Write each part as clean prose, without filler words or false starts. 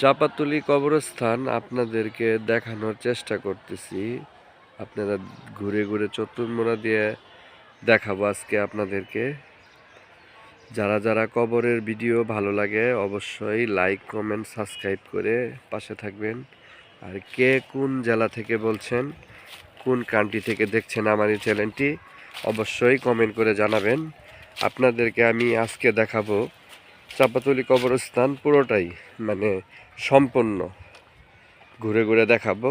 চাপাতলি কবরস্থান আপনাদেরকে দেখানোর চেষ্টা করতেছি। আপনারা ঘুরে ঘুরে চতুর্মুড়া দিয়ে দেখাবো আজকে আপনাদেরকে। যারা যারা কবরের ভিডিও ভালো লাগে অবশ্যই লাইক কমেন্ট সাবস্ক্রাইব করে পাশে থাকবেন। আর কে কোন জেলা থেকে বলছেন, কোন কান্ট্রি থেকে দেখছেন আমার এই চ্যানেলটি, অবশ্যই কমেন্ট করে জানাবেন। আপনাদেরকে আমি আজকে দেখাবো চাপাতলি কবরস্থান পুরোটাই, মানে সম্পূর্ণ ঘুরে ঘুরে দেখাবো।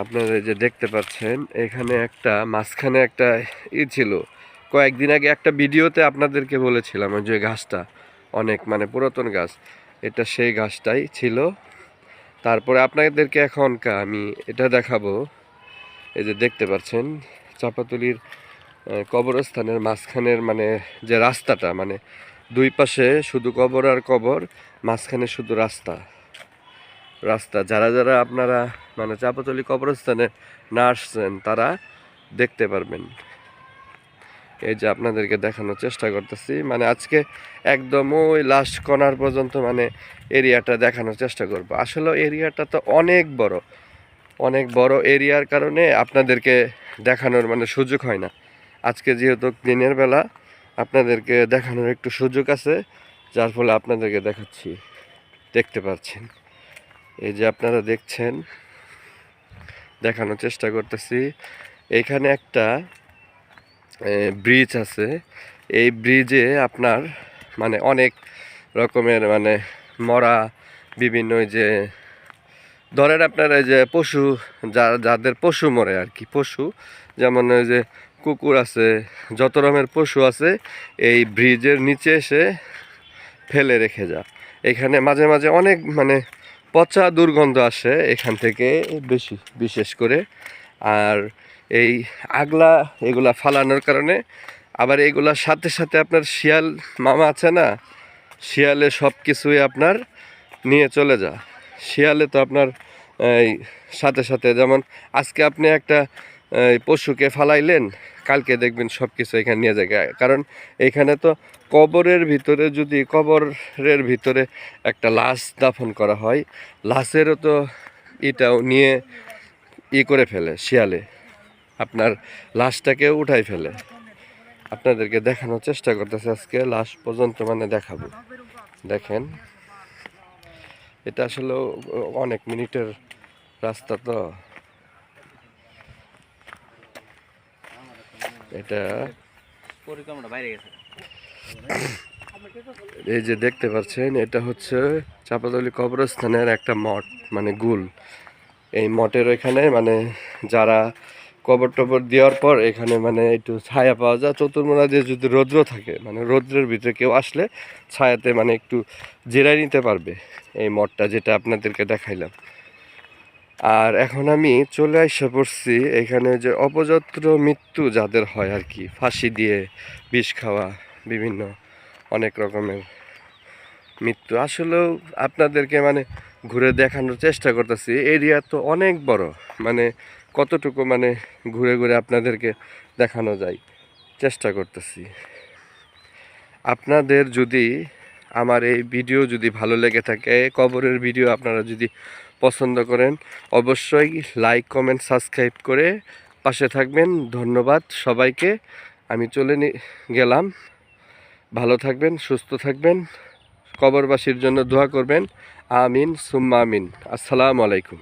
আপনারা যে দেখতে পাচ্ছেন এখানে একটা মাঝখানে একটা ছিল, কয়েকদিন আগে একটা ভিডিওতে আপনাদেরকে বলেছিলাম ওই যে গাছটা অনেক মানে পুরাতন গাছ, এটা সেই গাছটাই ছিল। তারপরে আপনাদেরকে এখনকার আমি এটা দেখাবো। এই যে দেখতে পাচ্ছেন চাপাতলির কবরস্থানের মাঝখানের মানে যে রাস্তাটা, মানে দুই পাশে শুধু কবর আর কবর, মাঝখানে শুধু রাস্তা। যারা যারা আপনারা মানে চাপাতলি কবরস্থানে না আসছেন তারা দেখতে পারবেন। এই যে আপনাদেরকে দেখানোর চেষ্টা করতেছি, মানে আজকে একদম ওই লাস্ট কর্নার পর্যন্ত মানে এরিয়াটা দেখানোর চেষ্টা করব। আসলে এরিয়াটা তো অনেক বড় এরিয়ার কারণে আপনাদেরকে দেখানোর মানে সুযোগ হয় না। আজকে যেহেতু দিনের বেলা আপনাদেরকে দেখানোর একটু সুযোগ আছে, যার ফলে আপনাদেরকে দেখাচ্ছি। দেখতে পাচ্ছেন এই যে আপনারা দেখছেন, দেখানোর চেষ্টা করতেছি। এখানে একটা ব্রিজ আছে। এই ব্রিজে আপনার মানে অনেক রকমের মানে মরা বিভিন্ন যে ধরেন আপনার এই যে পশু, যাদের পশু মরে আর কি, পশু যেমন ওই যে কুকুর আছে, যত রকমের পশু আছে এই ব্রিজের নিচে এসে ফেলে রেখে যায়। এখানে মাঝে মাঝে অনেক মানে পচা দুর্গন্ধ আসে এখান থেকে বেশি, বিশেষ করে। আর এই আগলা এগুলা ফালানোর কারণে আবার এগুলার সাথে সাথে আপনার শিয়াল মামা আছে না, শিয়ালে সব কিছুই আপনার নিয়ে চলে যায়। শিয়ালে তো আপনার এই সাথে সাথে, যেমন আজকে আপনি একটা পশুকে ফালাইলেন, কালকে দেখবেন সব কিছু এখানে নিয়ে যায়। কারণ এখানে তো কবরের ভিতরে একটা লাশ দাফন করা হয়, লাশেরও তো এটাও নিয়ে করে ফেলে শিয়ালে, আপনার লাশটাকে উঠাই ফেলে। আপনাদেরকে দেখানোর চেষ্টা করতেছে আজকে লাশ পর্যন্ত মানে দেখাবো। দেখেন এটা আসলে অনেক মিনিটের রাস্তা, তো এটা এই যে দেখতে পাচ্ছেন এটা হচ্ছে চাপাতলি কবরস্থানের একটা মঠ, মানে গুল। এই মঠের ওইখানে মানে যারা কবর টবর দেওয়ার পর এখানে মানে একটু ছায়া পাওয়া যায়। চতুর্মুড়া দিয়ে যদি রৌদ্র থাকে, মানে রৌদ্রের ভিতরে কেউ আসলে ছায়াতে মানে একটু জিরায় নিতে পারবে। এই মঠটা যেটা আপনাদেরকে দেখাইলাম। আর এখন আমি চলে আসা পড়ছি এখানে যে অপযত্র মৃত্যু যাদের হয় আর কি, ফাঁসি দিয়ে, বিষ খাওয়া, বিভিন্ন অনেক রকমের মৃত্যু। আসলেও আপনাদেরকে মানে ঘুরে দেখানোর চেষ্টা করতেছি। এরিয়া তো অনেক বড়, মানে কতটুকু মানে ঘুরে ঘুরে আপনাদেরকে দেখানো যায় চেষ্টা করতেছি। আপনাদের যদি আমার এই ভিডিও যদি ভালো লেগে থাকে, কবরের ভিডিও আপনারা যদি পছন্দ করেন, অবশ্যই লাইক কমেন্ট সাবস্ক্রাইব করে পাশে থাকবেন। ধন্যবাদ সবাইকে। আমি চলে গেলাম। ভালো থাকবেন, সুস্থ থাকবেন, কবরবাসীর জন্য দোয়া করবেন। আমিন সুম্মা আমিন। আসসালামু আলাইকুম।